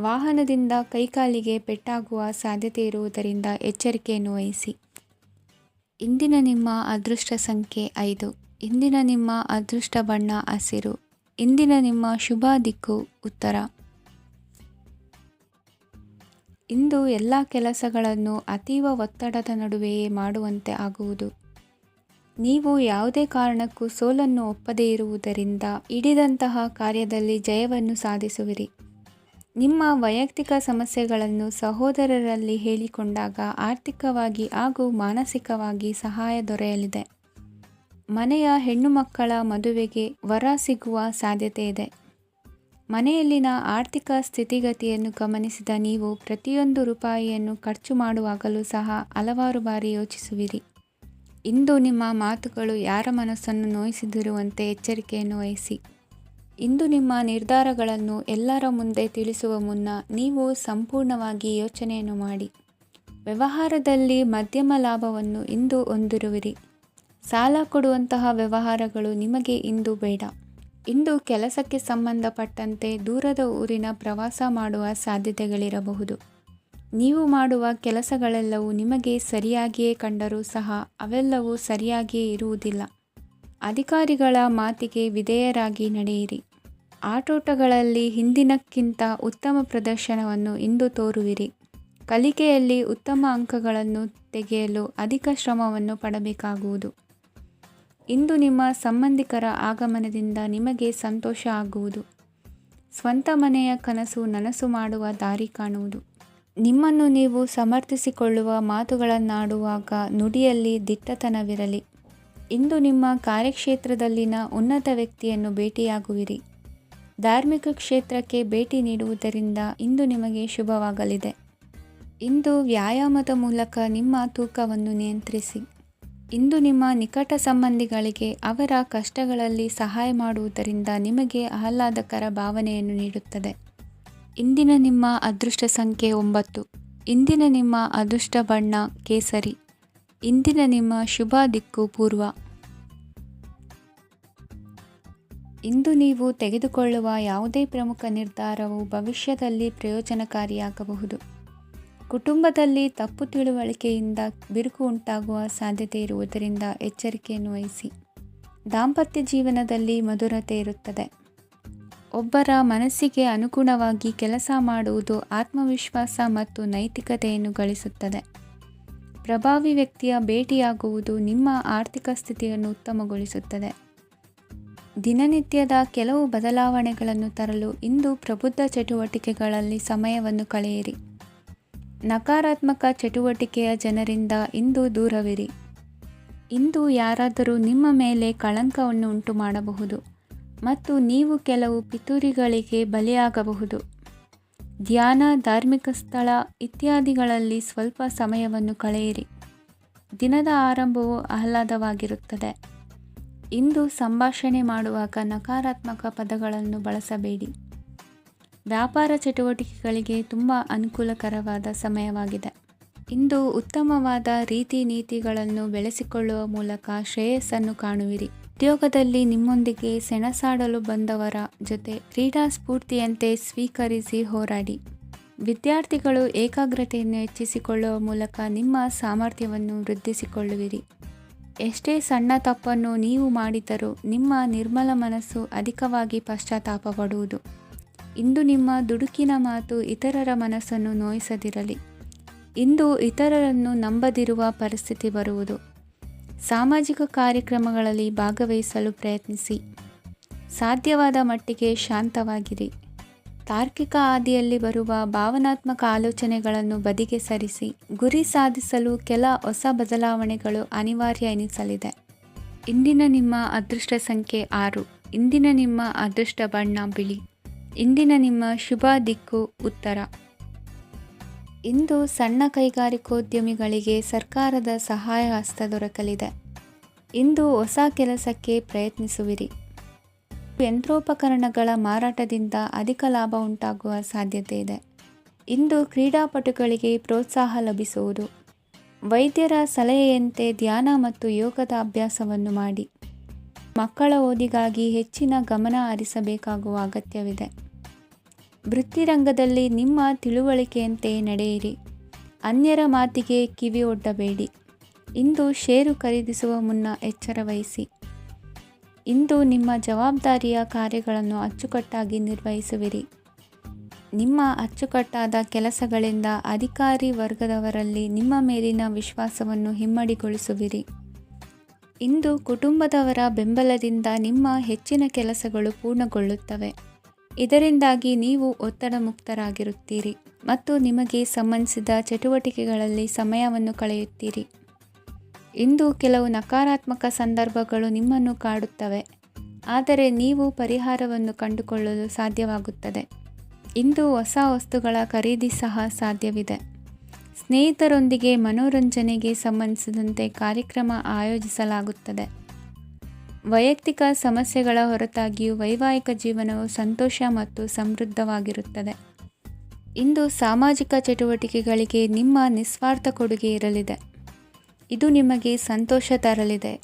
ವಾಹನದಿಂದ ಕೈಕಾಲಿಗೆ ಪೆಟ್ಟಾಗುವ ಸಾಧ್ಯತೆ ಇರುವುದರಿಂದ ಎಚ್ಚರಿಕೆಯನ್ನು ವಹಿಸಿ. ಇಂದಿನ ನಿಮ್ಮ ಅದೃಷ್ಟ ಸಂಖ್ಯೆ 5. ಇಂದಿನ ನಿಮ್ಮ ಅದೃಷ್ಟ ಬಣ್ಣ ಹಸಿರು. ಇಂದಿನ ನಿಮ್ಮ ಶುಭ ದಿಕ್ಕು ಉತ್ತರ. ಇಂದು ಎಲ್ಲ ಕೆಲಸಗಳನ್ನು ಅತೀವ ಒತ್ತಡದ ನಡುವೆಯೇ ಮಾಡುವಂತೆ ಆಗುವುದು. ನೀವು ಯಾವುದೇ ಕಾರಣಕ್ಕೂ ಸೋಲನ್ನು ಒಪ್ಪದೇ ಇರುವುದರಿಂದ ಹಿಡಿದಂತಹ ಕಾರ್ಯದಲ್ಲಿ ಜಯವನ್ನು ಸಾಧಿಸುವಿರಿ. ನಿಮ್ಮ ವೈಯಕ್ತಿಕ ಸಮಸ್ಯೆಗಳನ್ನು ಸಹೋದರರಲ್ಲಿ ಹೇಳಿಕೊಂಡಾಗ ಆರ್ಥಿಕವಾಗಿ ಹಾಗೂ ಮಾನಸಿಕವಾಗಿ ಸಹಾಯ ದೊರೆಯಲಿದೆ. ಮನೆಯ ಹೆಣ್ಣು ಮಕ್ಕಳ ಮದುವೆಗೆ ವರ ಸಿಗುವ ಸಾಧ್ಯತೆ ಇದೆ. ಮನೆಯಲ್ಲಿನ ಆರ್ಥಿಕ ಸ್ಥಿತಿಗತಿಯನ್ನು ಗಮನಿಸಿದ ನೀವು ಪ್ರತಿಯೊಂದು ರೂಪಾಯಿಯನ್ನು ಖರ್ಚು ಮಾಡುವಾಗಲೂ ಸಹ ಹಲವಾರು ಬಾರಿ ಯೋಚಿಸುವಿರಿ. ಇಂದು ನಿಮ್ಮ ಮಾತುಗಳು ಯಾರ ಮನಸ್ಸನ್ನು ನೋಯಿಸದಿರುವಂತೆ ಎಚ್ಚರಿಕೆಯನ್ನು ವಹಿಸಿ. ಇಂದು ನಿಮ್ಮ ನಿರ್ಧಾರಗಳನ್ನು ಎಲ್ಲರ ಮುಂದೆ ತಿಳಿಸುವ ಮುನ್ನ ನೀವು ಸಂಪೂರ್ಣವಾಗಿ ಯೋಚನೆಯನ್ನು ಮಾಡಿ. ವ್ಯವಹಾರದಲ್ಲಿ ಮಧ್ಯಮ ಲಾಭವನ್ನು ಇಂದು ಹೊಂದಿರುವಿರಿ. ಸಾಲ ಕೊಡುವಂತಹ ವ್ಯವಹಾರಗಳು ನಿಮಗೆ ಇಂದು ಬೇಡ. ಇಂದು ಕೆಲಸಕ್ಕೆ ಸಂಬಂಧಪಟ್ಟಂತೆ ದೂರದ ಊರಿನ ಪ್ರವಾಸ ಮಾಡುವ ಸಾಧ್ಯತೆಗಳಿರಬಹುದು. ನೀವು ಮಾಡುವ ಕೆಲಸಗಳೆಲ್ಲವೂ ನಿಮಗೆ ಸರಿಯಾಗಿಯೇ ಕಂಡರೂ ಸಹ ಅವೆಲ್ಲವೂ ಸರಿಯಾಗಿಯೇ ಇರುವುದಿಲ್ಲ. ಅಧಿಕಾರಿಗಳ ಮಾತಿಗೆ ವಿಧೇಯರಾಗಿ ನಡೆಯಿರಿ. ಆಟೋಟಗಳಲ್ಲಿ ಹಿಂದಿನಕ್ಕಿಂತ ಉತ್ತಮ ಪ್ರದರ್ಶನವನ್ನು ಇಂದು ತೋರುವಿರಿ. ಕಲಿಕೆಯಲ್ಲಿ ಉತ್ತಮ ಅಂಕಗಳನ್ನು ತೆಗೆಯಲು ಅಧಿಕ ಶ್ರಮವನ್ನು ಪಡಬೇಕಾಗುವುದು. ಇಂದು ನಿಮ್ಮ ಸಂಬಂಧಿಕರ ಆಗಮನದಿಂದ ನಿಮಗೆ ಸಂತೋಷ ಆಗುವುದು. ಸ್ವಂತ ಮನೆಯ ಕನಸು ನನಸು ಮಾಡುವ ದಾರಿ ಕಾಣುವುದು. ನಿಮ್ಮನ್ನು ನೀವು ಸಮರ್ಥಿಸಿಕೊಳ್ಳುವ ಮಾತುಗಳನ್ನಾಡುವಾಗ ನುಡಿಯಲ್ಲಿ ದಿಟ್ಟತನವಿರಲಿ. ಇಂದು ನಿಮ್ಮ ಕಾರ್ಯಕ್ಷೇತ್ರದಲ್ಲಿನ ಉನ್ನತ ವ್ಯಕ್ತಿಯನ್ನು ಭೇಟಿಯಾಗುವಿರಿ. ಧಾರ್ಮಿಕ ಕ್ಷೇತ್ರಕ್ಕೆ ಭೇಟಿ ನೀಡುವುದರಿಂದ ಇಂದು ನಿಮಗೆ ಶುಭವಾಗಲಿದೆ. ಇಂದು ವ್ಯಾಯಾಮದ ಮೂಲಕ ನಿಮ್ಮ ತೂಕವನ್ನು ನಿಯಂತ್ರಿಸಿ. ಇಂದು ನಿಮ್ಮ ನಿಕಟ ಸಂಬಂಧಿಗಳಿಗೆ ಅವರ ಕಷ್ಟಗಳಲ್ಲಿ ಸಹಾಯ ಮಾಡುವುದರಿಂದ ನಿಮಗೆ ಆಹ್ಲಾದಕರ ಭಾವನೆಯನ್ನು ನೀಡುತ್ತದೆ. ಇಂದಿನ ನಿಮ್ಮ ಅದೃಷ್ಟ ಸಂಖ್ಯೆ 9. ಇಂದಿನ ನಿಮ್ಮ ಅದೃಷ್ಟ ಬಣ್ಣ ಕೇಸರಿ. ಇಂದಿನ ನಿಮ್ಮ ಶುಭ ದಿಕ್ಕು ಪೂರ್ವ. ಇಂದು ನೀವು ತೆಗೆದುಕೊಳ್ಳುವ ಯಾವುದೇ ಪ್ರಮುಖ ನಿರ್ಧಾರವು ಭವಿಷ್ಯದಲ್ಲಿ ಪ್ರಯೋಜನಕಾರಿಯಾಗಬಹುದು. ಕುಟುಂಬದಲ್ಲಿ ತಪ್ಪು ತಿಳುವಳಿಕೆಯಿಂದ ಬಿರುಕು ಉಂಟಾಗುವ ಸಾಧ್ಯತೆ ಇರುವುದರಿಂದ ಎಚ್ಚರಿಕೆಯನ್ನು ವಹಿಸಿ. ದಾಂಪತ್ಯ ಜೀವನದಲ್ಲಿ ಮಧುರತೆ ಇರುತ್ತದೆ. ಒಬ್ಬರ ಮನಸ್ಸಿಗೆ ಅನುಗುಣವಾಗಿ ಕೆಲಸ ಮಾಡುವುದು ಆತ್ಮವಿಶ್ವಾಸ ಮತ್ತು ನೈತಿಕತೆಯನ್ನು ಗಳಿಸುತ್ತದೆ. ಪ್ರಭಾವಿ ವ್ಯಕ್ತಿಯ ಭೇಟಿಯಾಗುವುದು ನಿಮ್ಮ ಆರ್ಥಿಕ ಸ್ಥಿತಿಯನ್ನು ಉತ್ತಮಗೊಳಿಸುತ್ತದೆ. ದಿನನಿತ್ಯದ ಕೆಲವು ಬದಲಾವಣೆಗಳನ್ನು ತರಲು ಇಂದು ಪ್ರಬುದ್ಧ ಚಟುವಟಿಕೆಗಳಲ್ಲಿ ಸಮಯವನ್ನು ಕಳೆಯಿರಿ. ನಕಾರಾತ್ಮಕ ಚಟುವಟಿಕೆಯ ಜನರಿಂದ ಇಂದು ದೂರವಿರಿ. ಇಂದು ಯಾರಾದರೂ ನಿಮ್ಮ ಮೇಲೆ ಕಳಂಕವನ್ನು ಉಂಟು ಮಾಡಬಹುದು ಮತ್ತು ನೀವು ಕೆಲವು ಪಿತೂರಿಗಳಿಗೆ ಬಲಿಯಾಗಬಹುದು. ಧ್ಯಾನ, ಧಾರ್ಮಿಕ ಸ್ಥಳ ಇತ್ಯಾದಿಗಳಲ್ಲಿ ಸ್ವಲ್ಪ ಸಮಯವನ್ನು ಕಳೆಯಿರಿ. ದಿನದ ಆರಂಭವು ಆಹ್ಲಾದವಾಗಿರುತ್ತದೆ. ಇಂದು ಸಂಭಾಷಣೆ ಮಾಡುವಾಗ ನಕಾರಾತ್ಮಕ ಪದಗಳನ್ನು ಬಳಸಬೇಡಿ. ವ್ಯಾಪಾರ ಚಟುವಟಿಕೆಗಳಿಗೆ ತುಂಬ ಅನುಕೂಲಕರವಾದ ಸಮಯವಾಗಿದೆ. ಇಂದು ಉತ್ತಮವಾದ ರೀತಿ ನೀತಿಗಳನ್ನು ಬೆಳೆಸಿಕೊಳ್ಳುವ ಮೂಲಕ ಶ್ರೇಯಸ್ಸನ್ನು ಕಾಣುವಿರಿ. ಉದ್ಯೋಗದಲ್ಲಿ ನಿಮ್ಮೊಂದಿಗೆ ಸೆಣಸಾಡಲು ಬಂದವರ ಜೊತೆ ಕ್ರೀಡಾ ಸ್ಫೂರ್ತಿಯಂತೆ ಸ್ವೀಕರಿಸಿ ಹೋರಾಡಿ. ವಿದ್ಯಾರ್ಥಿಗಳು ಏಕಾಗ್ರತೆಯನ್ನು ಹೆಚ್ಚಿಸಿಕೊಳ್ಳುವ ಮೂಲಕ ನಿಮ್ಮ ಸಾಮರ್ಥ್ಯವನ್ನು ವೃದ್ಧಿಸಿಕೊಳ್ಳುವಿರಿ. ಎಷ್ಟೇ ಸಣ್ಣ ತಪ್ಪನ್ನು ನೀವು ಮಾಡಿದರೂ ನಿಮ್ಮ ನಿರ್ಮಲ ಮನಸ್ಸು ಅಧಿಕವಾಗಿ ಪಶ್ಚಾತ್ತಾಪ ಪಡುವುದು. ಇಂದು ನಿಮ್ಮ ದುಡುಕಿನ ಮಾತು ಇತರರ ಮನಸ್ಸನ್ನು ನೋಯಿಸದಿರಲಿ. ಇಂದು ಇತರರನ್ನು ನಂಬದಿರುವ ಪರಿಸ್ಥಿತಿ ಬರುವುದು. ಸಾಮಾಜಿಕ ಕಾರ್ಯಕ್ರಮಗಳಲ್ಲಿ ಭಾಗವಹಿಸಲು ಪ್ರಯತ್ನಿಸಿ. ಸಾಧ್ಯವಾದ ಮಟ್ಟಿಗೆ ಶಾಂತವಾಗಿರಿ. ತಾರ್ಕಿಕ ಹಾದಿಯಲ್ಲಿ ಬರುವ ಭಾವನಾತ್ಮಕ ಆಲೋಚನೆಗಳನ್ನು ಬದಿಗೆ ಸರಿಸಿ. ಗುರಿ ಸಾಧಿಸಲು ಕೆಲ ಹೊಸ ಬದಲಾವಣೆಗಳು ಅನಿವಾರ್ಯ ಎನಿಸಲಿದೆ. ಇಂದಿನ ನಿಮ್ಮ ಅದೃಷ್ಟ ಸಂಖ್ಯೆ 6. ಇಂದಿನ ನಿಮ್ಮ ಅದೃಷ್ಟ ಬಣ್ಣ ಬಿಳಿ. ಇಂದಿನ ನಿಮ್ಮ ಶುಭ ದಿಕ್ಕು ಉತ್ತರ. ಇಂದು ಸಣ್ಣ ಕೈಗಾರಿಕೋದ್ಯಮಿಗಳಿಗೆ ಸರ್ಕಾರದ ಸಹಾಯ ಹಸ್ತ ದೊರಕಲಿದೆ. ಇಂದು ಹೊಸ ಕೆಲಸಕ್ಕೆ ಪ್ರಯತ್ನಿಸುವಿರಿ. ಯಂತ್ರೋಪಕರಣಗಳ ಮಾರಾಟದಿಂದ ಅಧಿಕ ಲಾಭ ಉಂಟಾಗುವ ಸಾಧ್ಯತೆ ಇದೆ. ಇಂದು ಕ್ರೀಡಾಪಟುಗಳಿಗೆ ಪ್ರೋತ್ಸಾಹ ಲಭಿಸುವುದು. ವೈದ್ಯರ ಸಲಹೆಯಂತೆ ಧ್ಯಾನ ಮತ್ತು ಯೋಗದ ಅಭ್ಯಾಸವನ್ನು ಮಾಡಿ. ಮಕ್ಕಳ ಓದಿಗಾಗಿ ಹೆಚ್ಚಿನ ಗಮನ ಹರಿಸಬೇಕಾಗುವ ಅಗತ್ಯವಿದೆ. ವೃತ್ತಿರಂಗದಲ್ಲಿ ನಿಮ್ಮ ತಿಳುವಳಿಕೆಯಂತೆ ನಡೆಯಿರಿ. ಅನ್ಯರ ಮಾತಿಗೆ ಕಿವಿ ಒಡ್ಡಬೇಡಿ. ಇಂದು ಷೇರು ಖರೀದಿಸುವ ಮುನ್ನ ಎಚ್ಚರ ವಹಿಸಿ. ಇಂದು ನಿಮ್ಮ ಜವಾಬ್ದಾರಿಯ ಕಾರ್ಯಗಳನ್ನು ಅಚ್ಚುಕಟ್ಟಾಗಿ ನಿರ್ವಹಿಸುವಿರಿ. ನಿಮ್ಮ ಅಚ್ಚುಕಟ್ಟಾದ ಕೆಲಸಗಳಿಂದ ಅಧಿಕಾರಿ ವರ್ಗದವರಲ್ಲಿ ನಿಮ್ಮ ಮೇಲಿನ ವಿಶ್ವಾಸವನ್ನು ಇಮ್ಮಡಿಗೊಳಿಸುವಿರಿ. ಇಂದು ಕುಟುಂಬದವರ ಬೆಂಬಲದಿಂದ ನಿಮ್ಮ ಹೆಚ್ಚಿನ ಕೆಲಸಗಳು ಪೂರ್ಣಗೊಳ್ಳುತ್ತವೆ. ಇದರಿಂದಾಗಿ ನೀವು ಒತ್ತಡ ಮುಕ್ತರಾಗಿರುತ್ತೀರಿ ಮತ್ತು ನಿಮಗೆ ಸಂಬಂಧಿಸಿದ ಚಟುವಟಿಕೆಗಳಲ್ಲಿ ಸಮಯವನ್ನು ಕಳೆಯುತ್ತೀರಿ. ಇಂದು ಕೆಲವು ನಕಾರಾತ್ಮಕ ಸಂದರ್ಭಗಳು ನಿಮ್ಮನ್ನು ಕಾಡುತ್ತವೆ, ಆದರೆ ನೀವು ಪರಿಹಾರವನ್ನು ಕಂಡುಕೊಳ್ಳಲು ಸಾಧ್ಯವಾಗುತ್ತದೆ. ಇಂದು ಹೊಸ ವಸ್ತುಗಳ ಖರೀದಿ ಸಹ ಸಾಧ್ಯವಿದೆ. ಸ್ನೇಹಿತರೊಂದಿಗೆ ಮನೋರಂಜನೆಗೆ ಸಂಬಂಧಿಸಿದಂತೆ ಕಾರ್ಯಕ್ರಮ ಆಯೋಜಿಸಲಾಗುತ್ತದೆ. ವೈಯಕ್ತಿಕ ಸಮಸ್ಯೆಗಳ ಹೊರತಾಗಿಯೂ ವೈವಾಹಿಕ ಜೀವನವು ಸಂತೋಷ ಮತ್ತು ಸಮೃದ್ಧವಾಗಿರುತ್ತದೆ. ಇಂದು ಸಾಮಾಜಿಕ ಚಟುವಟಿಕೆಗಳಿಗೆ ನಿಮ್ಮ ನಿಸ್ವಾರ್ಥ ಕೊಡುಗೆ ಇರಲಿದೆ. ಇದು ನಿಮಗೆ ಸಂತೋಷ ತರಲಿದೆ.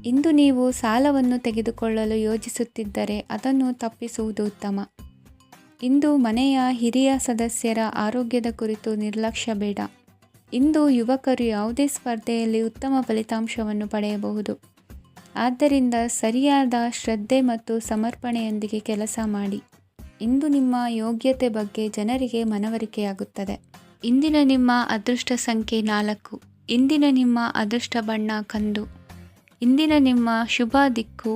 ಇಂದು ನೀವು ಸಾಲವನ್ನು ತೆಗೆದುಕೊಳ್ಳಲು ಯೋಜಿಸುತ್ತಿದ್ದರೆ ಅದನ್ನು ತಪ್ಪಿಸುವುದು ಉತ್ತಮ. ಇಂದು ಮನೆಯ ಹಿರಿಯ ಸದಸ್ಯರ ಆರೋಗ್ಯದ ಕುರಿತು ನಿರ್ಲಕ್ಷ್ಯ ಬೇಡ. ಇಂದು ಯುವಕರು ಯಾವುದೇ ಸ್ಪರ್ಧೆಯಲ್ಲಿ ಉತ್ತಮ ಫಲಿತಾಂಶವನ್ನು ಪಡೆಯಬಹುದು. ಆದ್ದರಿಂದ ಸರಿಯಾದ ಶ್ರದ್ಧೆ ಮತ್ತು ಸಮರ್ಪಣೆಯೊಂದಿಗೆ ಕೆಲಸ ಮಾಡಿ. ಇಂದು ನಿಮ್ಮ ಯೋಗ್ಯತೆ ಬಗ್ಗೆ ಜನರಿಗೆ ಮನವರಿಕೆಯಾಗುತ್ತದೆ. ಇಂದಿನ ನಿಮ್ಮ ಅದೃಷ್ಟ ಸಂಖ್ಯೆ 4. ಇಂದಿನ ನಿಮ್ಮ ಅದೃಷ್ಟ ಬಣ್ಣ ಕಂದು. ಇಂದಿನ ನಿಮ್ಮ ಶುಭ ದಿಕ್ಕು